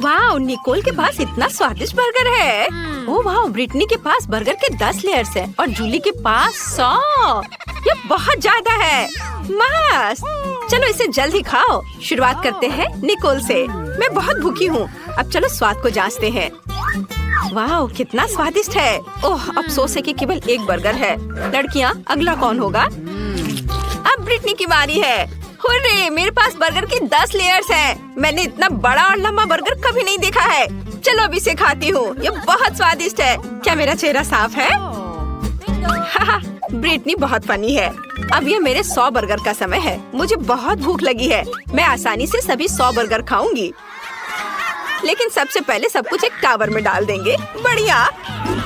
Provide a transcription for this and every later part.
वाह, निकोल के पास इतना स्वादिष्ट बर्गर है। ओह वाह, ब्रिटनी के पास बर्गर के 10 लेयर्स हैं और जूली के पास 100। ये बहुत ज्यादा है। मस्त, चलो इसे जल्द ही खाओ। शुरुआत करते हैं निकोल से। मैं बहुत भूखी हूँ। अब चलो स्वाद को जांचते हैं। वाह, कितना स्वादिष्ट है। ओह, अफसोस है कि केवल एक बर्गर है। लड़कियाँ, अगला कौन होगा? अब ब्रिटनी की बारी है। हुर्रे, मेरे पास बर्गर के 10 लेयर्स हैं। मैंने इतना बड़ा और लंबा बर्गर कभी नहीं देखा है। चलो अब इसे खाती हूँ। ये बहुत स्वादिष्ट है। क्या मेरा चेहरा साफ है? ब्रिटनी बहुत फनी है। अब ये मेरे 100 बर्गर का समय है। मुझे बहुत भूख लगी है। मैं आसानी से सभी 100 बर्गर खाऊंगी। लेकिन सबसे पहले सब कुछ एक टावर में डाल देंगे। बढ़िया।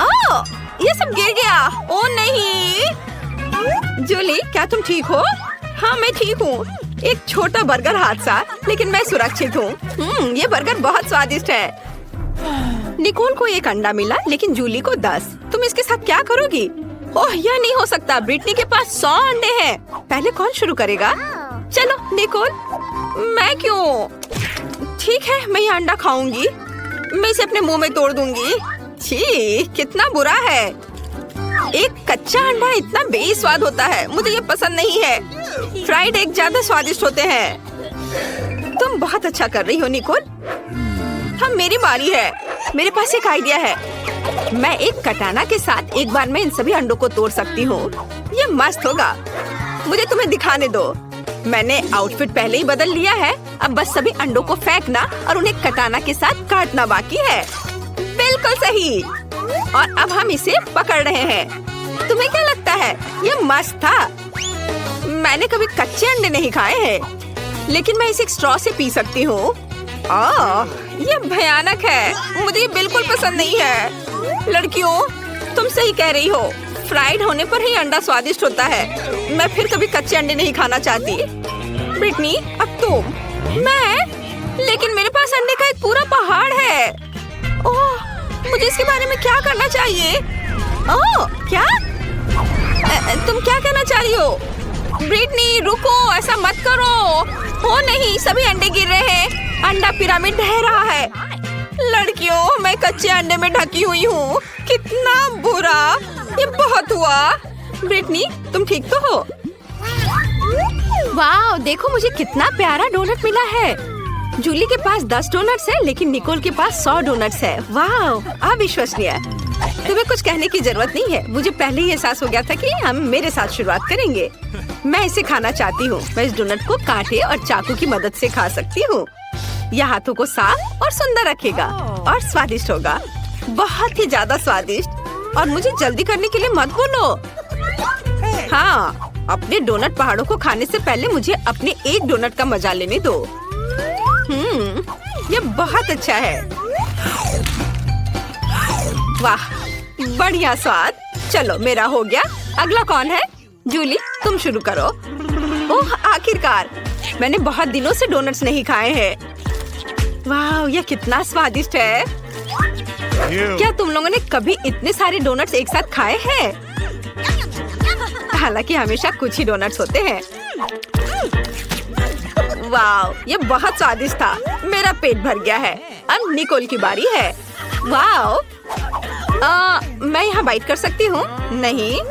ओह, ये सब गिर गया। ओह नहीं। जूली, क्या तुम ठीक हो? हाँ, मैं ठीक हूँ। एक छोटा बर्गर हादसा, लेकिन मैं सुरक्षित हूँ। ये बर्गर बहुत स्वादिष्ट है। निकोल को एक अंडा मिला, लेकिन जूली को 10। तुम इसके साथ क्या करोगी? ओह, यह नहीं हो सकता। ब्रिटनी के पास 100 अंडे हैं। पहले कौन शुरू करेगा? चलो निकोल। मैं क्यों? ठीक है, मैं ये अंडा खाऊंगी। मैं इसे अपने मुंह में तोड़ दूंगी। छी, कितना बुरा है। एक कच्चा अंडा इतना बेस्वाद होता है। मुझे ये पसंद नहीं है। फ्राइड एग ज्यादा स्वादिष्ट होते हैं। तुम बहुत अच्छा कर रही हो निकोल। हम मेरी बारी है। मेरे पास एक आइडिया है। मैं एक कटाना के साथ एक बार में इन सभी अंडों को तोड़ सकती हूँ। ये मस्त होगा। मुझे तुम्हें दिखाने दो। मैंने आउटफिट पहले ही बदल लिया है। अब बस सभी अंडों को फेंकना और उन्हें कटाना के साथ काटना बाकी है। बिल्कुल सही। और अब हम इसे पकड़ रहे हैं। तुम्हें क्या लगता है? ये मस्त था। मैंने कभी कच्चे अंडे नहीं खाए हैं, लेकिन मैं इसे एक स्ट्रॉ से पी सकती हूँ। ये भयानक है। मुझे ये बिल्कुल पसंद नहीं है। लड़कियों, तुम सही कह रही हो। फ्राइड होने पर ही अंडा स्वादिष्ट होता है। मैं फिर कभी कच्चे अंडे नहीं खाना चाहती। ब्रिटनी, अब तुम। मैं? लेकिन मेरे पास अंडे का एक पूरा पहाड़ है। ओह, मुझे इसके बारे में क्या करना चाहिए? ओह, क्या? तुम क्या कहना चाह रही हो? ब्रिटनी, रुको, ऐसा मत करो। ओ नहीं, सभी अंडे गिर रहे हैं। अंडा पिरामिड ढह रहा है। लड़कियों, मैं कच्चे अंडे में ढकी हुई हूँ। कितना बुरा। ये बहुत हुआ। ब्रिटनी, तुम ठीक तो हो? वाह, देखो मुझे कितना प्यारा डोनट मिला है। जूली के पास 10 डोनट्स है, लेकिन निकोल के पास 100 डोनट्स है। वाह, अविश्वसनीय। तुम्हें कुछ कहने की जरूरत नहीं है। मुझे पहले ही एहसास हो गया था कि हम मेरे साथ शुरुआत करेंगे। मैं इसे खाना चाहती हूँ। मैं इस डोनट को कांटे और चाकू की मदद से खा सकती हूँ। यह हाथों को साफ और सुंदर रखेगा और स्वादिष्ट होगा। बहुत ही ज्यादा स्वादिष्ट। और मुझे जल्दी करने के लिए मत बोलो। हाँ, अपने डोनट पहाड़ों को खाने से पहले मुझे अपने एक डोनट का मजा लेने दो। ये बहुत अच्छा है। वाह, बढ़िया स्वाद। चलो, मेरा हो गया। अगला कौन है? जूली, तुम शुरू करो। ओह, आखिरकार। मैंने बहुत दिनों से डोनट्स नहीं खाए हैं। वाह, यह कितना स्वादिष्ट है। क्या तुम लोगों ने कभी इतने सारे डोनट्स एक साथ खाए हैं? हालांकि हमेशा कुछ ही डोनट्स होते हैं। वाह, ये बहुत स्वादिष्ट था। मेरा पेट भर गया है। अब निकोल की बारी है। वाह, मैं यहाँ बाइट कर सकती हूँ? नहीं,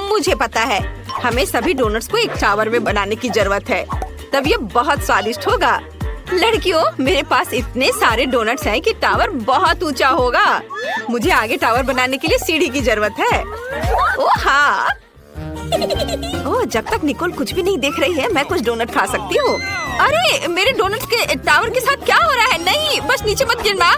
मुझे पता है। हमें सभी डोनट्स को एक टावर में बनाने की जरूरत है। तब ये बहुत स्वादिष्ट होगा। लड़कियों, मेरे पास इतने सारे डोनट्स हैं कि टावर बहुत ऊंचा होगा। मुझे आगे टावर बनाने के लिए सीढ़ी की जरूरत है। ओह हाँ। ओह, जब तक निकोल कुछ भी नहीं देख रही है, मैं कुछ डोनट खा सकती हूँ। अरे, मेरे डोनट्स के टावर के साथ क्या हो रहा है? नहीं, बस नीचे मत गिरना।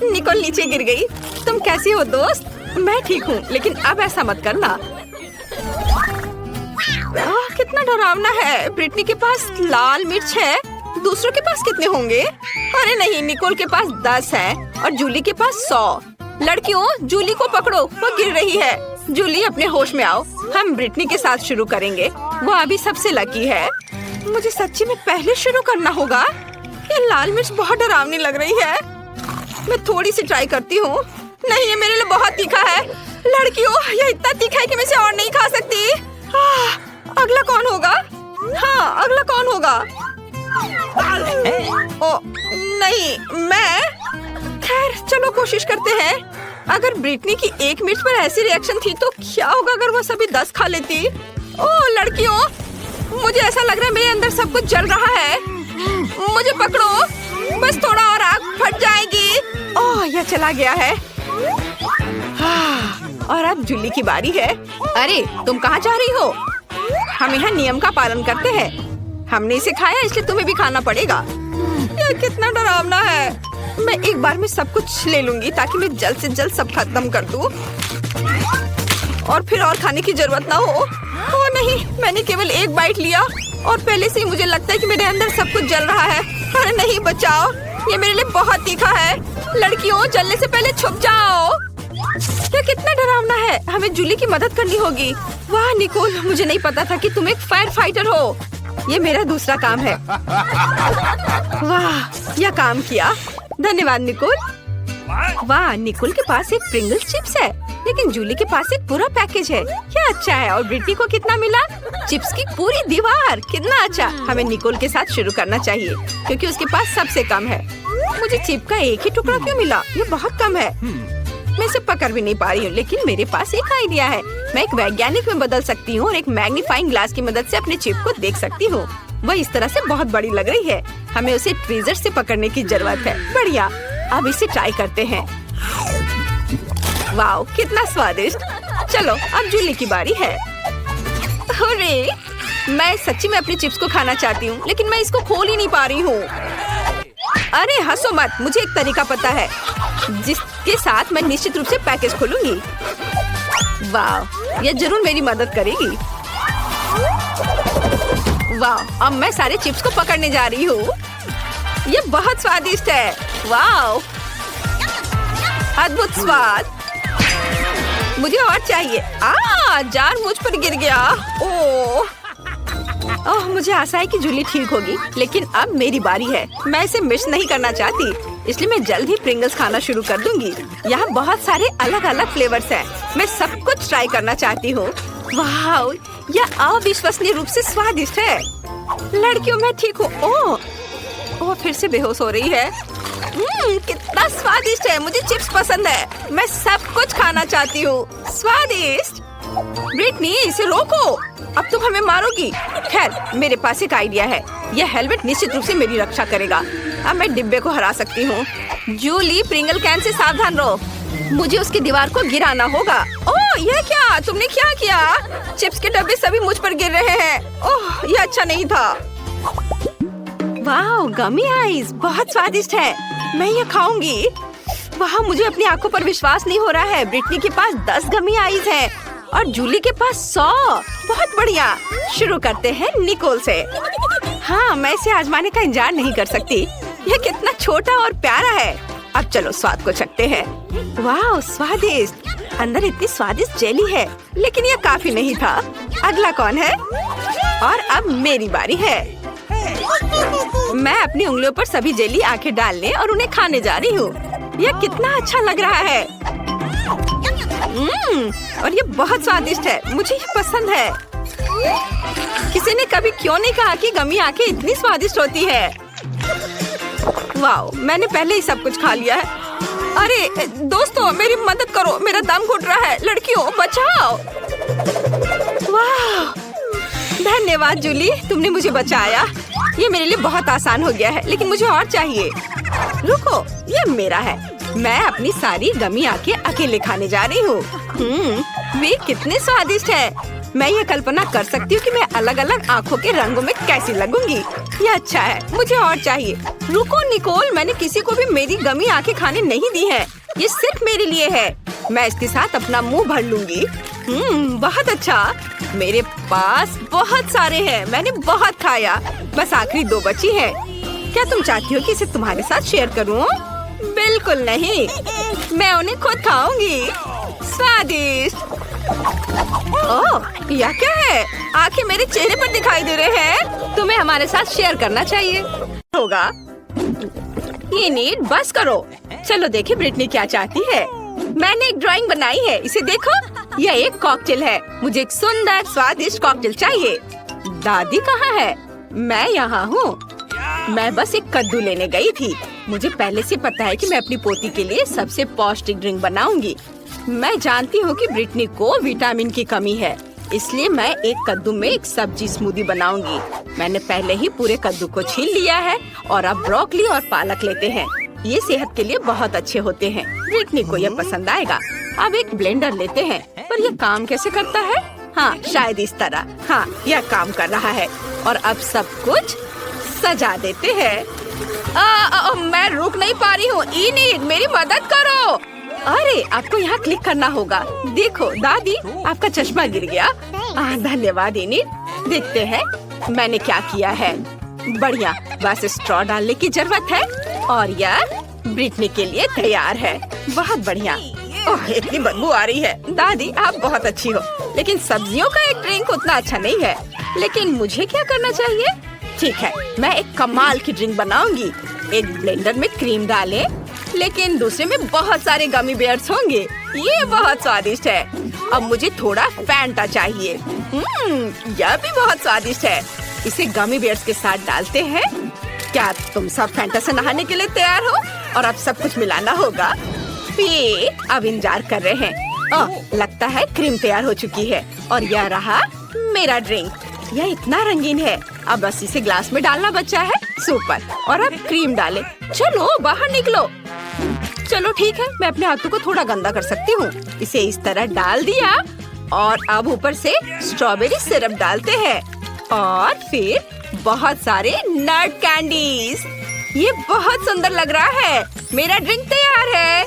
निकोल नीचे गिर गई। तुम कैसी हो दोस्त? मैं ठीक हूँ, लेकिन अब ऐसा मत करना। कितना डरावना है। ब्रिटनी के पास लाल मिर्च है। दूसरों के पास कितने होंगे? अरे नहीं, निकोल के पास 10 है और जूली के पास 100। लड़कियों, जूली को पकड़ो, वो गिर रही है। जूली, अपने होश में आओ। हम ब्रिटनी के साथ शुरू करेंगे। वो अभी सबसे लकी है। मुझे सच्ची में पहले शुरू करना होगा। ये लाल मिर्च बहुत डरावनी लग रही है। मैं थोड़ी सी ट्राई करती हूँ। नहीं, ये मेरे लिए बहुत तीखा है। लड़कियों, ये इतना तीखा है कि मैं इसे और नहीं खा सकती। अगला कौन होगा? हाँ, अगला कौन होगा? ओ नहीं, मैं खैर चलो कोशिश करते हैं। अगर ब्रिटनी की 1 मिर्च पर ऐसी रिएक्शन थी तो क्या होगा अगर वो सभी 10 खा लेती। ओह लड़कियों, मुझे ऐसा लग रहा है मेरे अंदर सब कुछ जल रहा है। मुझे पकड़ो, बस थोड़ा और आग फट जाएगी। ओह यह चला गया है। और अब जूली की बारी है। अरे तुम कहाँ जा रही हो? हम यहाँ नियम का पालन करते हैं। हमने इसे खाया इसलिए तुम्हें भी खाना पड़ेगा। यह कितना डरावना है। मैं एक बार में सब कुछ ले लूंगी ताकि मैं जल्द से जल्द सब खत्म कर दूं और फिर और खाने की जरूरत ना हो। ओ नहीं, मैंने केवल 1 बाइट लिया और पहले से ही मुझे लगता है कि मेरे अंदर सब कुछ जल रहा है। अरे नहीं, बचाओ, ये मेरे लिए बहुत तीखा है। लड़कियों, जलने से पहले छुप जाओ। ये कितना डरावना है। हमें जूली की मदद करनी होगी। वाह निकोल, मुझे नहीं पता था कि तुम एक फायर फाइटर हो। ये मेरा दूसरा काम है। वाह, यह काम किया। धन्यवाद निकोल। वाह, निकोल के पास एक प्रिंगल्स चिप्स है, लेकिन जूली के पास एक पूरा पैकेज है। क्या अच्छा है। और ब्रिटनी को कितना मिला? चिप्स की पूरी दीवार। कितना अच्छा। हमें निकोल के साथ शुरू करना चाहिए क्योंकि उसके पास सबसे कम है। मुझे चिप का एक ही टुकड़ा क्यों मिला? ये बहुत कम है। मैं इसे पकड़ भी नहीं पा रही हूँ, लेकिन मेरे पास एक आइडिया है। मैं एक वैज्ञानिक में बदल सकती हूँ और एक मैग्नीफाइंग ग्लास की मदद से अपने चिप को देख सकती हूँ। वह इस तरह से बहुत बड़ी लग रही है। हमें उसे ट्वीजर से पकड़ने की जरूरत है। बढ़िया, अब इसे ट्राई करते हैं। वाओ, कितना स्वादिष्ट। चलो अब जूली की बारी है। अरे मैं सच्ची में अपनी चिप्स को खाना चाहती हूँ, लेकिन मैं इसको खोल ही नहीं पा रही हूँ। अरे हंसो मत, मुझे एक तरीका पता है जिसके साथ मैं निश्चित रूप से पैकेज खोलूंगी। वाह, यह जरूर मेरी मदद करेगी। वाह, अब मैं सारे चिप्स को पकड़ने जा रही हूँ। ये बहुत स्वादिष्ट है। वाह, अद्भुत स्वाद। मुझे और चाहिए। जार मुझ पर गिर गया। ओह, मुझे आशा है कि जूली ठीक होगी, लेकिन अब मेरी बारी है। मैं इसे मिस नहीं करना चाहती, इसलिए मैं जल्द ही प्रिंगल्स खाना शुरू कर दूंगी। यहाँ बहुत सारे अलग अलग फ्लेवर्स हैं। मैं सब कुछ ट्राई करना चाहती हूँ। वाह, यह अविश्वसनीय रूप से स्वादिष्ट है। लड़कियों, मैं ठीक हूँ। ओह, फिर से बेहोश हो रही है। कितना स्वादिष्ट है। मुझे चिप्स पसंद है। मैं सब कुछ खाना चाहती हूँ। स्वादिष्ट। ब्रिटनी, इसे रोको। अब तुम हमें मारोगी। खैर, मेरे पास एक आइडिया है। यह हेलमेट निश्चित रूप से मेरी रक्षा करेगा। अब मैं डिब्बे को हरा सकती हूँ। जूली, प्रिंगल कैन से सावधान रहो। मुझे उसकी दीवार को गिराना होगा। ओह, यह क्या? तुमने क्या किया? चिप्स के डब्बे सभी मुझ पर गिर रहे हैं। ओह, यह अच्छा नहीं था। वाह, गमी आइस बहुत स्वादिष्ट है। मैं ये खाऊंगी। वाह, मुझे अपनी आंखों पर विश्वास नहीं हो रहा है। ब्रिटनी के पास 10 गमी आइस है और जूली के पास 100। बहुत बढ़िया। शुरू करते हैं निकोल से। हाँ, मैं इसे आजमाने का इंतजार नहीं कर सकती। यह कितना छोटा और प्यारा है। अब चलो स्वाद को चखते हैं। वाह, स्वादिष्ट। अंदर इतनी स्वादिष्ट जेली है, लेकिन यह काफी नहीं था। अगला कौन है? और अब मेरी बारी है। मैं अपनी उंगलियों पर सभी जेली आंखें डालने और उन्हें खाने जा रही हूँ। यह कितना अच्छा लग रहा है। और ये बहुत स्वादिष्ट है। मुझे ये पसंद है। किसी ने कभी क्यों नहीं कहा कि गमी आंखें इतनी स्वादिष्ट होती है। वाह, मैंने पहले ही सब कुछ खा लिया है। अरे दोस्तों, मेरी मदद करो, मेरा दम घुट रहा है। लड़कियों, बचाओ। वाह, धन्यवाद जूली, तुमने मुझे बचाया। ये मेरे लिए बहुत आसान हो गया है, लेकिन मुझे और चाहिए। रुको, ये मेरा है। मैं अपनी सारी गमी आंखें अकेले खाने जा रही हूँ। वे कितने स्वादिष्ट है। मैं ये कल्पना कर सकती हूँ कि मैं अलग अलग आँखों के रंगों में कैसी लगूंगी। ये अच्छा है, मुझे और चाहिए। रुको निकोल, मैंने किसी को भी मेरी गमी आंखें खाने नहीं दी है। ये सिर्फ मेरे लिए है। मैं इसके साथ अपना मुंह भर लूंगी। बहुत अच्छा। मेरे पास बहुत सारे हैं। मैंने बहुत खाया। बस आखिरी 2 बची है। क्या तुम चाहती हो कि इसे तुम्हारे साथ शेयर करूं? बिल्कुल नहीं, मैं उन्हें खुद खाऊंगी। स्वादिष्ट। ओह, यह क्या है? आंखें मेरे चेहरे पर दिखाई दे रहे हैं। तुम्हें हमारे साथ शेयर करना चाहिए। होगा। ये नीट, बस करो। चलो देखें ब्रिटनी क्या चाहती है। मैंने एक ड्राइंग बनाई है, इसे देखो। यह एक कॉकटेल है। मुझे एक सुंदर स्वादिष्ट कॉकटेल चाहिए। दादी कहाँ है? मैं यहाँ हूँ। मैं बस एक कद्दू लेने गई थी। मुझे पहले से पता है कि मैं अपनी पोती के लिए सबसे पौष्टिक ड्रिंक बनाऊंगी। मैं जानती हूँ कि ब्रिटनी को विटामिन की कमी है, इसलिए मैं एक कद्दू में एक सब्जी स्मूदी बनाऊंगी। मैंने पहले ही पूरे कद्दू को छील लिया है और अब ब्रोकली और पालक लेते हैं। ये सेहत के लिए बहुत अच्छे होते हैं। ब्रिटनी को यह पसंद आएगा। अब एक ब्लेंडर लेते हैं, पर यह काम कैसे करता है? हाँ, शायद इस तरह। हाँ, यह काम कर रहा है। और अब सब कुछ सजा देते हैं। मैं रुक नहीं पा रही हूँ। इनीड, मेरी मदद करो। अरे, आपको यहाँ क्लिक करना होगा। देखो दादी, आपका चश्मा गिर गया। धन्यवाद इनीड। देखते हैं मैंने क्या किया है। बढ़िया, बस स्ट्रॉ डालने की जरूरत है और यह ब्रिटनी के लिए तैयार है। बहुत बढ़िया। ओह, इतनी बदबू आ रही है। दादी, आप बहुत अच्छी हो, लेकिन सब्जियों का एक ड्रिंक उतना अच्छा नहीं है। लेकिन मुझे क्या करना चाहिए? ठीक है, मैं एक कमाल की ड्रिंक बनाऊंगी। एक ब्लेंडर में क्रीम डालें, लेकिन दूसरे में बहुत सारे गमी बेयर्स होंगे। ये बहुत स्वादिष्ट है। अब मुझे थोड़ा फैंटा चाहिए। यह भी बहुत स्वादिष्ट है। इसे गमी बेयर्स के साथ डालते हैं। क्या तुम सब फैंटा से नहाने के लिए तैयार हो? और अब सब कुछ मिलाना होगा। ये अब इंतजार कर रहे हैं। लगता है क्रीम तैयार हो चुकी है और यह रहा मेरा ड्रिंक। यह इतना रंगीन है। अब बस इसे ग्लास में डालना बचा है। सुपर। और अब क्रीम डालें। चलो बाहर निकलो। चलो ठीक है, मैं अपने हाथों को थोड़ा गंदा कर सकती हूँ। इसे इस तरह डाल दिया और अब ऊपर से स्ट्रॉबेरी सिरप डालते हैं और फिर बहुत सारे नट कैंडीज। ये बहुत सुंदर लग रहा है। मेरा ड्रिंक तैयार है।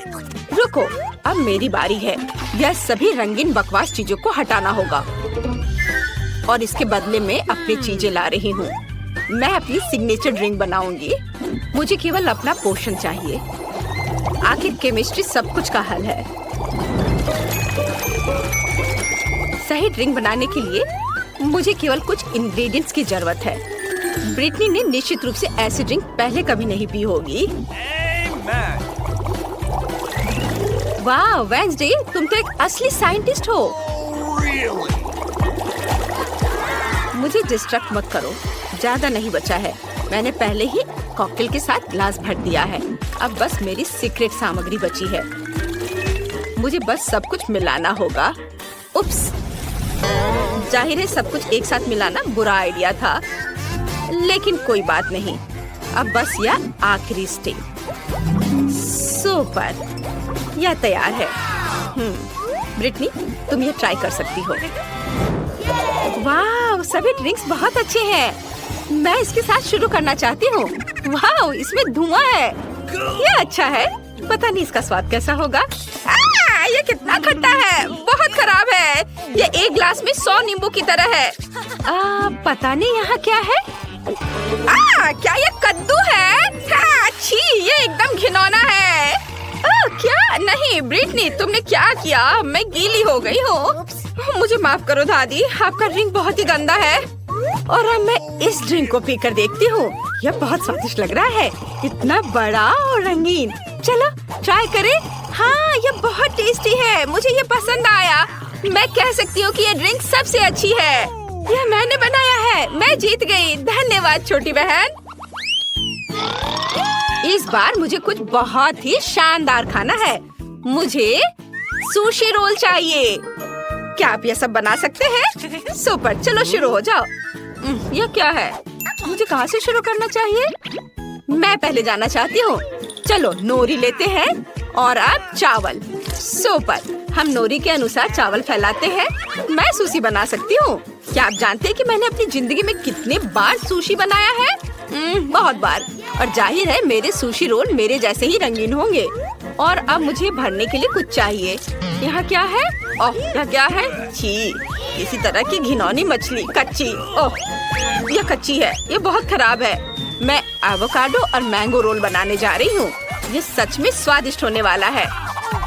रुको, अब मेरी बारी है। यह सभी रंगीन बकवास चीजों को हटाना होगा और इसके बदले में अपनी चीजें ला रही हूँ। मैं अपनी सिग्नेचर ड्रिंक बनाऊंगी। मुझे केवल अपना पोषण चाहिए। आखिर केमिस्ट्री सब कुछ का हल है। सही ड्रिंक बनाने के लिए मुझे केवल कुछ इंग्रेडिएंट्स की जरूरत है। ब्रिटनी ने निश्चित रूप से ऐसी ड्रिंक पहले कभी नहीं पी होगी। वाह वेंसडे, तुम तो एक असली साइंटिस्ट हो। मुझे डिस्ट्रैक्ट मत करो, ज्यादा नहीं बचा है। मैंने पहले ही कॉकटेल के साथ ग्लास भर दिया है। अब बस मेरी सीक्रेट सामग्री बची है। मुझे बस सब कुछ मिलाना होगा। उप्स, जाहिर है सब कुछ एक साथ मिलाना बुरा आइडिया था, लेकिन कोई बात नहीं। अब बस यह आखिरी स्टेप। सुपर, यह तैयार है। ब्रिटनी, तुम ये ट्राई कर सकती हो। वाह, सभी ड्रिंक्स बहुत अच्छे हैं। मैं इसके साथ शुरू करना चाहती हूँ। वाह, इसमें धुआं है। ये अच्छा है। पता नहीं इसका स्वाद कैसा होगा। ये कितना खट्टा है, बहुत खराब है। ये एक ग्लास में 100 नींबू की तरह है। पता नहीं यहाँ क्या है। क्या ये कद्दू है? छी, ये एकदम घिनौना है। क्या? नहीं ब्रिटनी, तुमने क्या किया? मैं गीली हो गई हूँ। मुझे माफ करो दादी, आपका ड्रिंक बहुत ही गंदा है। और अब मैं इस ड्रिंक को पीकर देखती हूँ। यह बहुत स्वादिष्ट लग रहा है, इतना बड़ा और रंगीन। चलो ट्राई करें। हाँ, यह बहुत टेस्टी है। मुझे ये पसंद आया। मैं कह सकती हूँ कि ये ड्रिंक सबसे अच्छी है। यह मैंने बनाया है। मैं जीत गई। धन्यवाद छोटी बहन। इस बार मुझे कुछ बहुत ही शानदार खाना है। मुझे सुशी रोल चाहिए। क्या आप यह सब बना सकते हैं? सुपर, चलो शुरू हो जाओ। यह क्या है? मुझे कहाँ से शुरू करना चाहिए? मैं पहले जाना चाहती हूँ। चलो नोरी लेते हैं और अब चावल। सुपर, हम नोरी के अनुसार चावल फैलाते हैं। मैं सुशी बना सकती हूँ। क्या आप जानते हैं कि मैंने अपनी जिंदगी में कितने बार सुशी बनाया है? बहुत बार। और जाहिर है मेरे सुशी रोल मेरे जैसे ही रंगीन होंगे। और अब मुझे भरने के लिए कुछ चाहिए। यहाँ क्या है? ओह, यह क्या है? छी, इसी तरह की घिनौनी मछली, कच्ची। ओह, यह कच्ची है। ये बहुत खराब है। मैं एवोकाडो और मैंगो रोल बनाने जा रही हूँ। ये सच में स्वादिष्ट होने वाला है।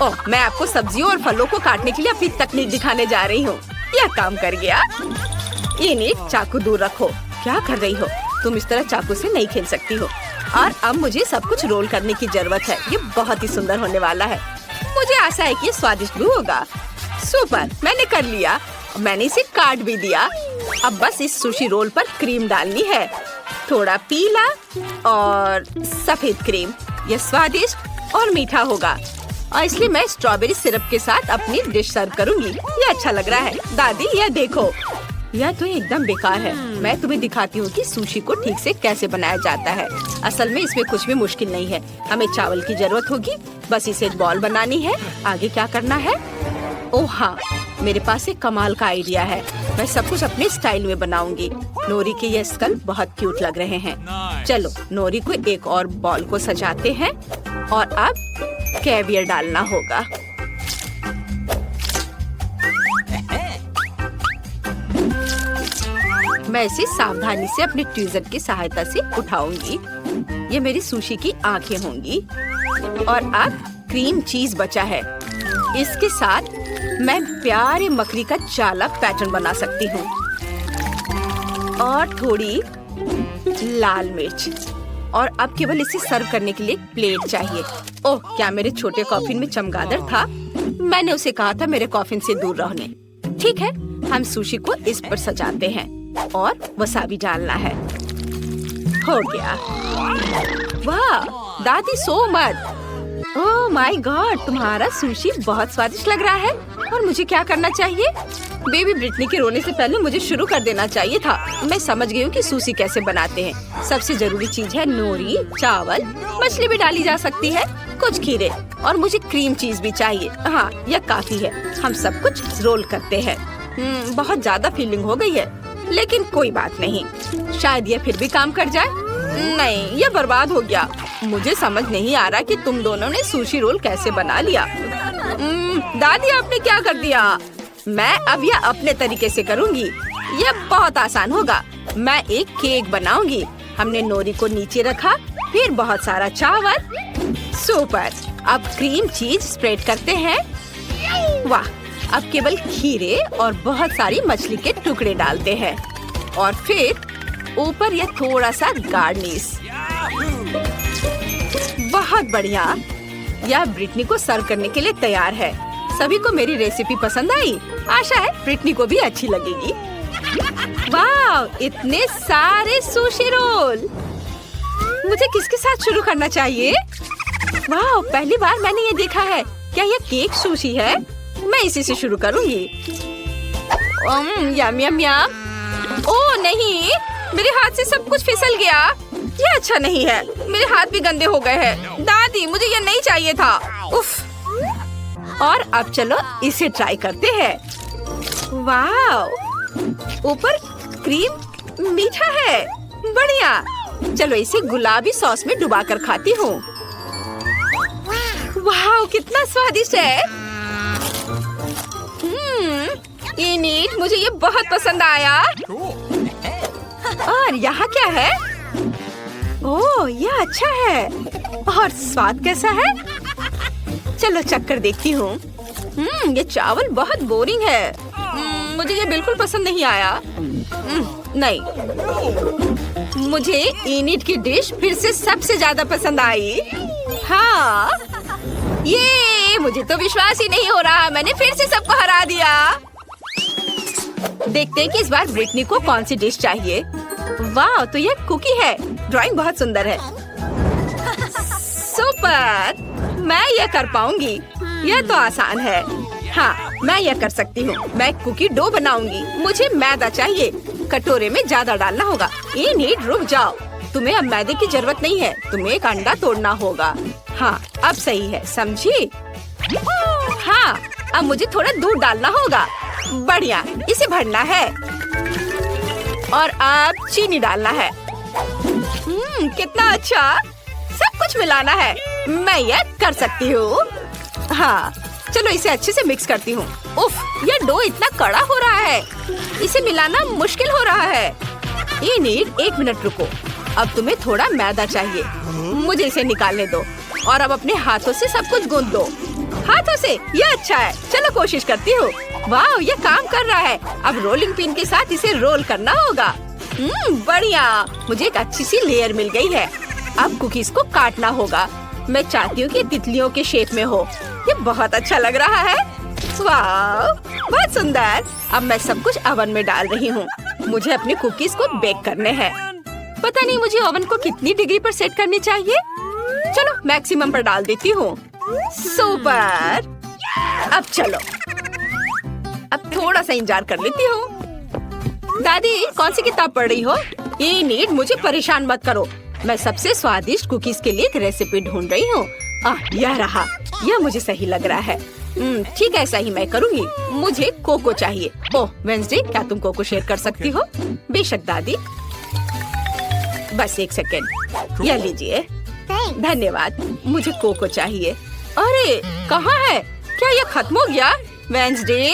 ओह, मैं आपको सब्जियों और फलों को काटने के लिए अपनी तकनीक दिखाने जा रही हूँ। यह काम कर गया। इन्हें चाकू दूर रखो। क्या कर रही हो? तुम इस तरह चाकू से नहीं खेल सकती हो। और अब मुझे सब कुछ रोल करने की जरूरत है। ये बहुत ही सुंदर होने वाला है। मुझे आशा है कि ये स्वादिष्ट भी होगा। सुपर, मैंने कर लिया। मैंने इसे काट भी दिया। अब बस इस सुशी रोल पर क्रीम डालनी है। थोड़ा पीला और सफेद क्रीम। यह स्वादिष्ट और मीठा होगा और इसलिए मैं स्ट्रॉबेरी सिरप के साथ अपनी डिश सर्व करूंगी। ये अच्छा लग रहा है। दादी यह देखो, यह तो एकदम बेकार है। मैं तुम्हें दिखाती हूँ कि सुशी को ठीक से कैसे बनाया जाता है। असल में इसमें कुछ भी मुश्किल नहीं है। हमें चावल की जरूरत होगी, बस इसे एक बॉल बनानी है। आगे क्या करना है? ओह हाँ, मेरे पास एक कमाल का आइडिया है। मैं सब कुछ अपने स्टाइल में बनाऊंगी। नोरी के ये स्कल बहुत क्यूट लग रहे हैं। चलो नोरी को एक और बॉल को सजाते हैं और अब कैवियर डालना होगा। मैं इसे सावधानी से अपने ट्वीजर की सहायता से उठाऊंगी। ये मेरी सुशी की आंखें होंगी। और अब क्रीम चीज बचा है। इसके साथ मैं प्यारे मकड़ी का चालाक पैटर्न बना सकती हूँ। और थोड़ी लाल मिर्च। और अब केवल इसे सर्व करने के लिए एक प्लेट चाहिए। ओह, क्या मेरे छोटे कॉफिन में चमगादड़ था? मैंने उसे कहा था मेरे कॉफिन से दूर रहने। ठीक है, हम सुशी को इस पर सजाते हैं और वसाबी डालना है। हो गया। वाह दादी, सो मत। ओह माय गॉड, तुम्हारा सुशी बहुत स्वादिष्ट लग रहा है। और मुझे क्या करना चाहिए? बेबी ब्रिटनी के रोने से पहले मुझे शुरू कर देना चाहिए था। मैं समझ गई हूँ कि सुशी कैसे बनाते हैं। सबसे जरूरी चीज है नोरी, चावल, मछली भी डाली जा सकती है, कुछ खीरे और मुझे क्रीम चीज भी चाहिए। हाँ, यह काफी है। हम सब कुछ रोल करते हैं। बहुत ज्यादा फीलिंग हो गई है, लेकिन कोई बात नहीं। शायद यह फिर भी काम कर जाए। नहीं, यह बर्बाद हो गया। मुझे समझ नहीं आ रहा कि तुम दोनों ने सुशी रोल कैसे बना लिया। दादी, आपने क्या कर दिया? मैं अब यह अपने तरीके से करूंगी। यह बहुत आसान होगा। मैं एक केक बनाऊंगी। हमने नोरी को नीचे रखा, फिर बहुत सारा चावल। सुपर। अब क्रीम चीज स्प्रेड करते हैं। वाह, अब केवल खीरे और बहुत सारी मछली के टुकड़े डालते हैं और फिर ऊपर यह थोड़ा सा गार्निश। बहुत बढ़िया। यह ब्रिटनी को सर्व करने के लिए तैयार है। सभी को मेरी रेसिपी पसंद आई। आशा है ब्रिटनी को भी अच्छी लगेगी। वाह, इतने सारे सुशी रोल। मुझे किसके साथ शुरू करना चाहिए? वाह, पहली बार मैंने ये देखा है। क्या यह केक सुशी है? मैं इसी से शुरू करूंगी। यम यम यम। ओह नहीं, मेरे हाथ से सब कुछ फिसल गया। ये अच्छा नहीं है। मेरे हाथ भी गंदे हो गए हैं। दादी, मुझे ये नहीं चाहिए था। उफ। और अब चलो इसे ट्राई करते हैं। वाह, ऊपर क्रीम मीठा है। बढ़िया। चलो इसे गुलाबी सॉस में डुबाकर खाती हूँ। वाह, कितना स्वादिष्ट है। इनिट, मुझे ये बहुत पसंद आया। और यहाँ क्या है? ओह, यह अच्छा है। और स्वाद कैसा है? चलो चक्कर देखती हूँ। ये चावल बहुत बोरिंग है। मुझे ये बिल्कुल पसंद नहीं आया। नहीं, मुझे इनिट की डिश फिर से सबसे ज्यादा पसंद आई। हाँ, ये मुझे तो विश्वास ही नहीं हो रहा। मैंने फिर से सबको हरा दिया। देखते हैं कि इस बार ब्रिटनी को कौन सी डिश चाहिए। वाह, तो यह कुकी है। ड्राइंग बहुत सुंदर है। सुपर। मैं यह कर पाऊंगी। यह तो आसान है। हाँ, मैं यह कर सकती हूँ। मैं कुकी डो बनाऊंगी। मुझे मैदा चाहिए। कटोरे में ज्यादा डालना होगा। इनिट, रुक जाओ। तुम्हें अब मैदे की जरूरत नहीं है। तुम्हें एक अंडा तोड़ना होगा। हाँ, अब सही है, समझी? हाँ, अब मुझे थोड़ा दूध डालना होगा। बढ़िया, इसे भरना है और अब चीनी डालना है। कितना अच्छा। सब कुछ मिलाना है। मैं यह कर सकती हूँ। हाँ, चलो इसे अच्छे से मिक्स करती हूँ। उफ, यह डो इतना कड़ा हो रहा है। इसे मिलाना मुश्किल हो रहा है। इनिट, 1 मिनट रुको। अब तुम्हें थोड़ा मैदा चाहिए। मुझे इसे निकालने दो और अब अपने हाथों से सब कुछ गूंथ दो। हाथों से? यह अच्छा है। चलो कोशिश करती हूँ। वाह, यह काम कर रहा है। अब रोलिंग पिन के साथ इसे रोल करना होगा। बढ़िया। मुझे एक अच्छी सी लेयर मिल गई है। अब कुकीज को काटना होगा। मैं चाहती हूँ कि तितलियों के शेप में हो। ये बहुत अच्छा लग रहा है। वाह, बहुत सुंदर। अब मैं सब कुछ ओवन में डाल रही हूँ। मुझे अपने कुकीज को बेक करने हैं। पता नहीं मुझे ओवन को कितनी डिग्री पर सेट करनी चाहिए। चलो मैक्सिमम पर डाल देती हूँ। सुपर। अब चलो, अब थोड़ा सा इंतजार कर लेती हूँ। दादी कौन सी किताब पढ़ रही हो? ये नीड मुझे परेशान मत करो। मैं सबसे स्वादिष्ट कुकीज के लिए एक रेसिपी ढूंढ रही हूँ। यह रहा। यह मुझे सही लग रहा है। ठीक है, ऐसा ही मैं करूँगी। मुझे कोको चाहिए। ओह वेंसडे, क्या तुम कोको शेयर कर सकती हो? बेशक दादी। बस एक सेकेंड, यह लीजिए। धन्यवाद। मुझे कोको चाहिए। अरे कहाँ है? क्या यह खत्म हो गया? वेंसडे।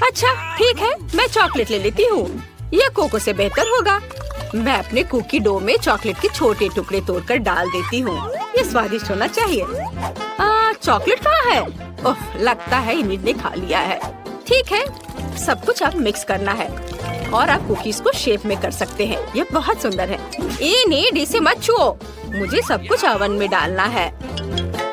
अच्छा ठीक है, मैं चॉकलेट ले लेती हूँ। यह कोको से बेहतर होगा। मैं अपने कुकी डो में चॉकलेट के छोटे टुकड़े तोड़कर डाल देती हूँ। ये स्वादिष्ट होना चाहिए। चॉकलेट कहाँ है? ओह, लगता है इनिड ने खा लिया है। ठीक है, सब कुछ अब मिक्स करना है और आप कुकीज को शेप में कर सकते हैं। ये बहुत सुंदर है। इनिड, इसे मत छुओ। मुझे सब कुछ ओवन में डालना है।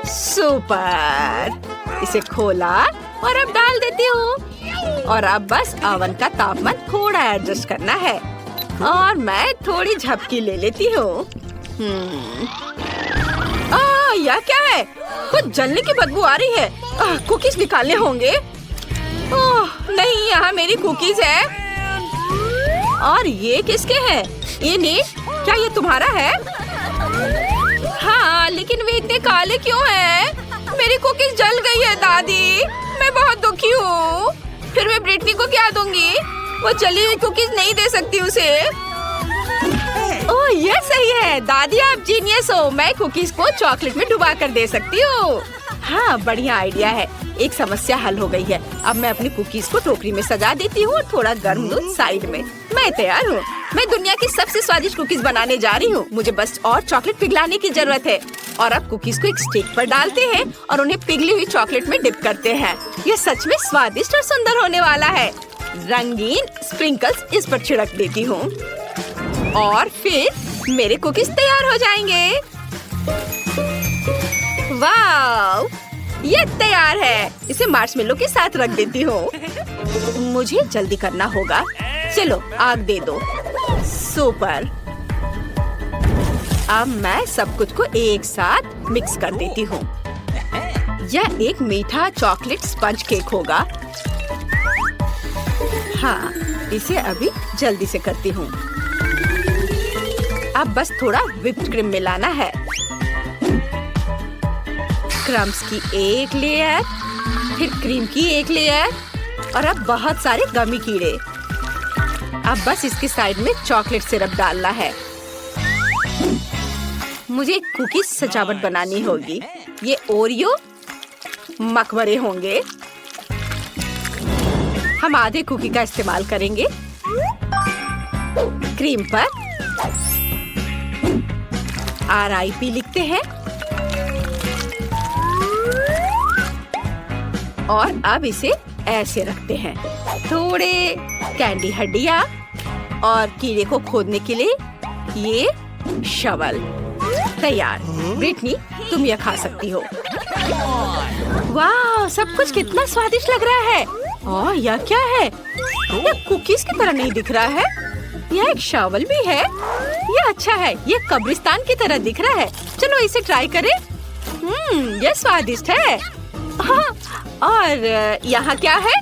सुपर। इसे खोला और अब डाल देती हूँ। और अब बस ओवन का तापमान थोड़ा एडजस्ट करना है और मैं थोड़ी झपकी ले लेती हूँ। यह क्या है? कुछ जलने की बदबू आ रही है। कुकीज निकालने होंगे। ओह नहीं, यहाँ मेरी कुकीज है। और ये किसके हैं? ये नीड, क्या ये तुम्हारा है? हाँ, लेकिन वे इतने काले क्यों हैं? मेरी कुकीज जल गई है दादी। मैं बहुत दुखी हूँ। फिर मैं ब्रिटनी को क्या दूंगी? वो जली हुई कुकीज नहीं दे सकती उसे। ओह ये सही है दादी, आप जीनियस हो। मैं कुकीज को चॉकलेट में डुबा कर दे सकती हूँ। हाँ बढ़िया आइडिया है। एक समस्या हल हो गई है। अब मैं अपनी कुकीज को टोकरी में सजा देती हूँ और थोड़ा गर्म दूध साइड में। मैं तैयार हूँ। मैं दुनिया की सबसे स्वादिष्ट कुकीज बनाने जा रही हूँ। मुझे बस और चॉकलेट पिघलाने की जरूरत है। और अब कुकीज को एक स्टिक पर डालते हैं और उन्हें पिघली हुई चॉकलेट में डिप करते हैं। यह सच में स्वादिष्ट और सुंदर होने वाला है। रंगीन स्प्रिंकल्स इस पर छिड़क देती हूँ और फिर मेरे कुकीज तैयार हो जाएंगे। वाव, ये तैयार है। इसे मार्शमेलो के साथ रख देती हूँ। मुझे जल्दी करना होगा। चलो आग दे दो। सुपर। अब मैं सब कुछ को एक साथ मिक्स कर देती हूँ। यह एक मीठा चॉकलेट स्पंज केक होगा। हाँ, इसे अभी जल्दी से करती हूँ। अब बस थोड़ा व्हिप्ड क्रीम मिलाना है। क्रम्स की एक लेयर, फिर क्रीम की एक लेयर और अब बहुत सारे गमी कीड़े। अब बस इसके साइड में चॉकलेट सिरप डालना है। मुझे कुकीज सजावट बनानी होगी। ये ओरियो मकबरे होंगे। हम आधे कुकी का इस्तेमाल करेंगे। क्रीम पर RIP लिखते हैं और अब इसे ऐसे रखते हैं। थोड़े कैंडी हड्डियाँ और कीड़े को खोदने के लिए ये शवल तैयार। ब्रिटनी, तुम यह खा सकती हो। वाह, सब कुछ कितना स्वादिष्ट लग रहा है। ओह, यह क्या है? यह कुकीज की तरह नहीं दिख रहा है। यह एक शवल भी है। यह अच्छा है। यह कब्रिस्तान की तरह दिख रहा है। चलो इसे ट्राई करें। यह स्वादिष्ट है। हाँ, और यहाँ क्या है?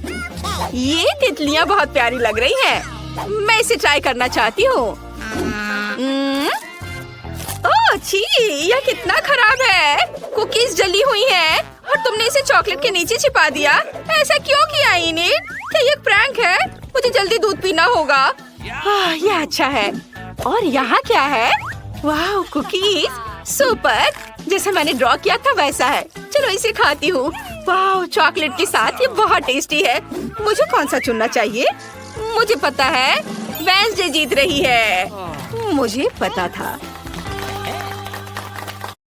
ये तितलियाँ बहुत प्यारी लग रही हैं। मैं इसे ट्राई करना चाहती हूँ। ओह छी, यह कितना खराब है। कुकीज जली हुई हैं और तुमने इसे चॉकलेट के नीचे छिपा दिया। ऐसा क्यों किया इनिड? क्या ये प्रैंक है? मुझे जल्दी दूध पीना होगा। यह अच्छा है। और यहाँ क्या है? वाह, कुकीज सुपर। जैसे मैंने ड्रॉ किया था वैसा है। चलो इसे खाती हूँ। वाह, चॉकलेट के साथ ये बहुत टेस्टी है। मुझे कौन सा चुनना चाहिए? मुझे पता है, वेंसडे जीत रही है। मुझे पता था।